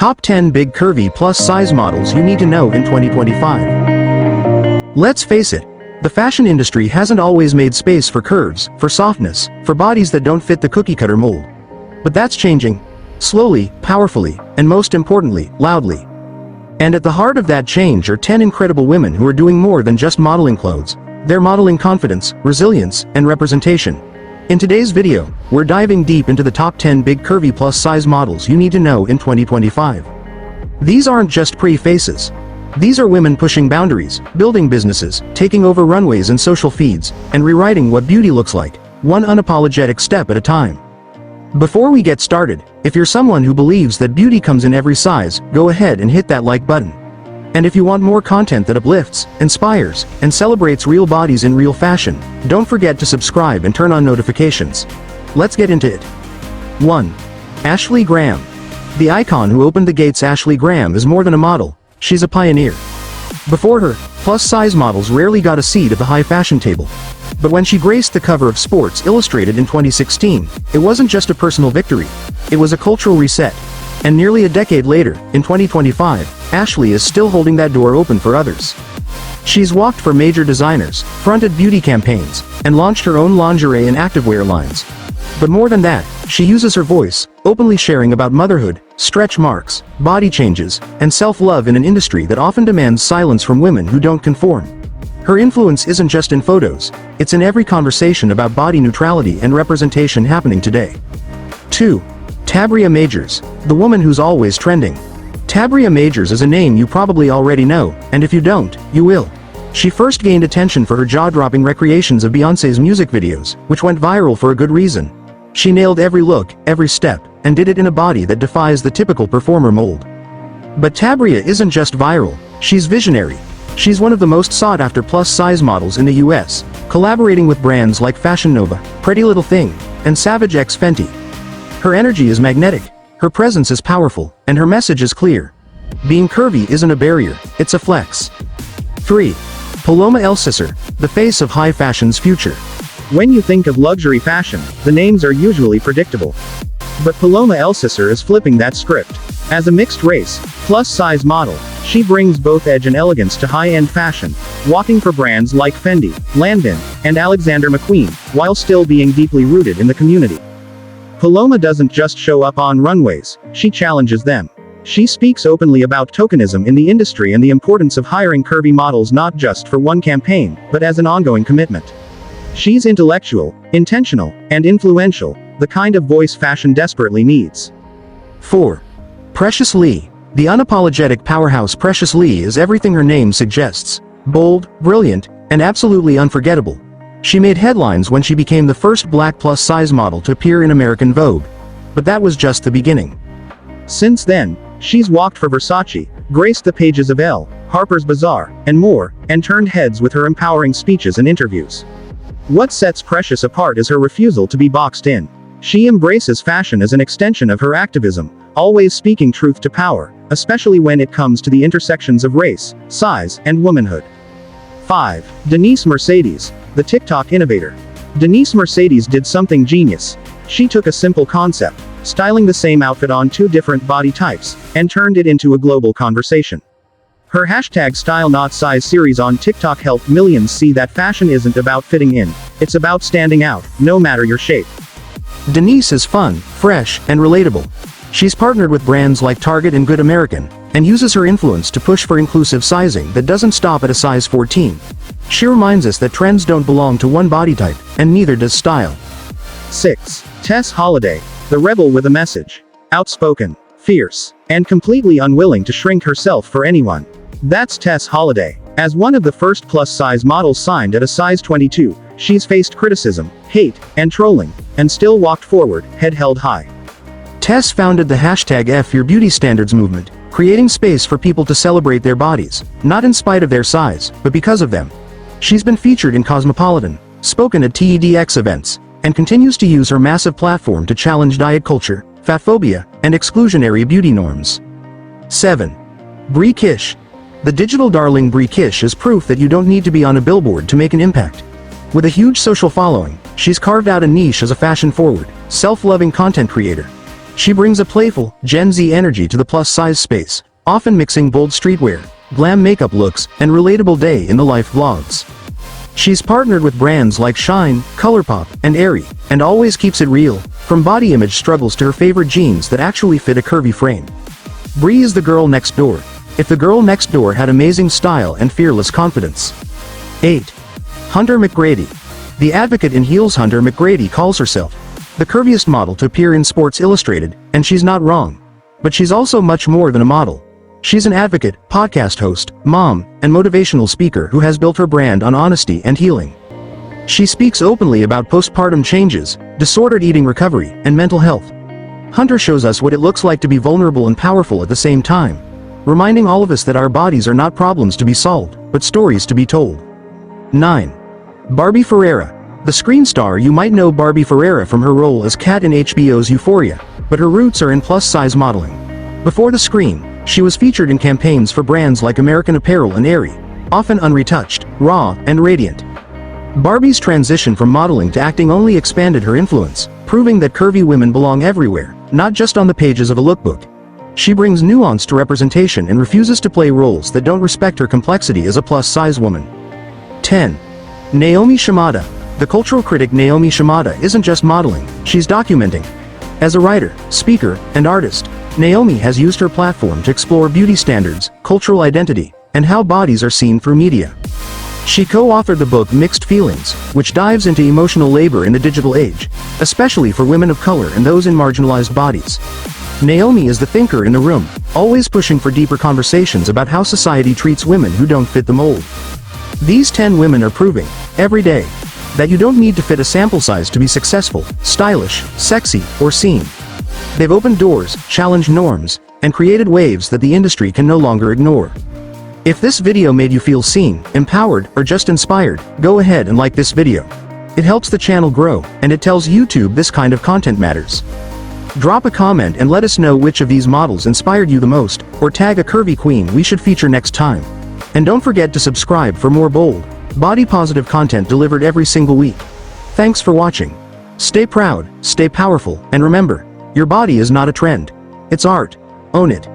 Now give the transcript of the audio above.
Top 10 Big Curvy Plus-Size Models you need to know in 2025. Let's face it, the fashion industry hasn't always made space for curves, for softness, for bodies that don't fit the cookie-cutter mold. But that's changing. Slowly, powerfully, and most importantly, loudly. And at the heart of that change are 10 incredible women who are doing more than just modeling clothes. They're modeling confidence, resilience, and representation. In today's video, we're diving deep into the top 10 big curvy plus-size models you need to know in 2025. These aren't just pretty faces. These are women pushing boundaries, building businesses, taking over runways and social feeds, and rewriting what beauty looks like, one unapologetic step at a time. Before we get started, if you're someone who believes that beauty comes in every size, go ahead and hit that like button. And if you want more content that uplifts, inspires, and celebrates real bodies in real fashion, don't forget to subscribe and turn on notifications. Let's get into it. 1. Ashley Graham. The icon who opened the gates. Ashley Graham is more than a model, she's a pioneer. Before her, plus-size models rarely got a seat at the high fashion table. But when she graced the cover of Sports Illustrated in 2016, it wasn't just a personal victory, it was a cultural reset. And nearly a decade later, in 2025, Ashley is still holding that door open for others. She's walked for major designers, fronted beauty campaigns, and launched her own lingerie and activewear lines. But more than that, she uses her voice, openly sharing about motherhood, stretch marks, body changes, and self-love in an industry that often demands silence from women who don't conform. Her influence isn't just in photos, it's in every conversation about body neutrality and representation happening today. 2. Tabria Majors, the woman who's always trending. Tabria Majors is a name you probably already know, and if you don't, you will. She first gained attention for her jaw-dropping recreations of Beyoncé's music videos, which went viral for a good reason. She nailed every look, every step, and did it in a body that defies the typical performer mold. But Tabria isn't just viral, she's visionary. She's one of the most sought-after plus-size models in the US, collaborating with brands like Fashion Nova, Pretty Little Thing, and Savage X Fenty. Her energy is magnetic, her presence is powerful, and her message is clear. Being curvy isn't a barrier, it's a flex. 3. Paloma Elsesser, the face of high fashion's future. When you think of luxury fashion, the names are usually predictable. But Paloma Elsesser is flipping that script. As a mixed-race, plus-size model, she brings both edge and elegance to high-end fashion, walking for brands like Fendi, Lanvin, and Alexander McQueen, while still being deeply rooted in the community. Paloma doesn't just show up on runways, she challenges them. She speaks openly about tokenism in the industry and the importance of hiring curvy models not just for one campaign, but as an ongoing commitment. She's intellectual, intentional, and influential, the kind of voice fashion desperately needs. 4. Precious Lee. The unapologetic powerhouse Precious Lee is everything her name suggests. Bold, brilliant, and absolutely unforgettable. She made headlines when she became the first black plus-size model to appear in American Vogue. But that was just the beginning. Since then, she's walked for Versace, graced the pages of Elle, Harper's Bazaar, and more, and turned heads with her empowering speeches and interviews. What sets Precious apart is her refusal to be boxed in. She embraces fashion as an extension of her activism, always speaking truth to power, especially when it comes to the intersections of race, size, and womanhood. 5. Denise Mercedes, the TikTok innovator. Denise Mercedes did something genius. She took a simple concept, styling the same outfit on two different body types, and turned it into a global conversation. Her #StyleNotSize series on TikTok helped millions see that fashion isn't about fitting in, it's about standing out, no matter your shape. Denise is fun, fresh, and relatable. She's partnered with brands like Target and Good American, and uses her influence to push for inclusive sizing that doesn't stop at a size 14. She reminds us that trends don't belong to one body type, and neither does style. 6. Tess Holliday, the rebel with a message. Outspoken, fierce, and completely unwilling to shrink herself for anyone. That's Tess Holliday. As one of the first plus-size models signed at a size 22, she's faced criticism, hate, and trolling, and still walked forward, head held high. Tess founded the #FYourBeautyStandards movement, creating space for people to celebrate their bodies, not in spite of their size, but because of them. She's been featured in Cosmopolitan, spoken at TEDx events, and continues to use her massive platform to challenge diet culture, fatphobia, and exclusionary beauty norms. 7. Bree Kish. The digital darling Bree Kish is proof that you don't need to be on a billboard to make an impact. With a huge social following, she's carved out a niche as a fashion-forward, self-loving content creator. She brings a playful, Gen Z energy to the plus-size space, often mixing bold streetwear, glam makeup looks, and relatable day-in-the-life vlogs. She's partnered with brands like Shine, ColourPop, and Aerie, and always keeps it real, from body image struggles to her favorite jeans that actually fit a curvy frame. Bree is the girl next door. If the girl next door had amazing style and fearless confidence. 8. Hunter McGrady. The advocate in heels Hunter McGrady calls herself the curviest model to appear in Sports Illustrated, and she's not wrong. But she's also much more than a model. She's an advocate, podcast host, mom, and motivational speaker who has built her brand on honesty and healing. She speaks openly about postpartum changes, disordered eating recovery, and mental health. Hunter shows us what it looks like to be vulnerable and powerful at the same time, reminding all of us that our bodies are not problems to be solved, but stories to be told. 9. Barbie Ferreira. The screen star. You might know Barbie Ferreira from her role as Kat in HBO's Euphoria, but her roots are in plus-size modeling. Before the screen, she was featured in campaigns for brands like American Apparel and Aerie, often unretouched, raw, and radiant. Barbie's transition from modeling to acting only expanded her influence, proving that curvy women belong everywhere, not just on the pages of a lookbook. She brings nuance to representation and refuses to play roles that don't respect her complexity as a plus-size woman. 10. Naomi Shimada. The cultural critic Naomi Shimada isn't just modeling, she's documenting. As a writer, speaker, and artist, Naomi has used her platform to explore beauty standards, cultural identity, and how bodies are seen through media. She co-authored the book Mixed Feelings, which dives into emotional labor in the digital age, especially for women of color and those in marginalized bodies. Naomi is the thinker in the room, always pushing for deeper conversations about how society treats women who don't fit the mold. These 10 women are proving, every day, that you don't need to fit a sample size to be successful, stylish, sexy, or seen. They've opened doors, challenged norms, and created waves that the industry can no longer ignore. If this video made you feel seen, empowered, or just inspired, go ahead and like this video. It helps the channel grow, and it tells YouTube this kind of content matters. Drop a comment and let us know which of these models inspired you the most, or tag a curvy queen we should feature next time. And don't forget to subscribe for more bold, body-positive content delivered every single week. Thanks for watching. Stay proud, stay powerful, and remember, your body is not a trend. It's art. Own it.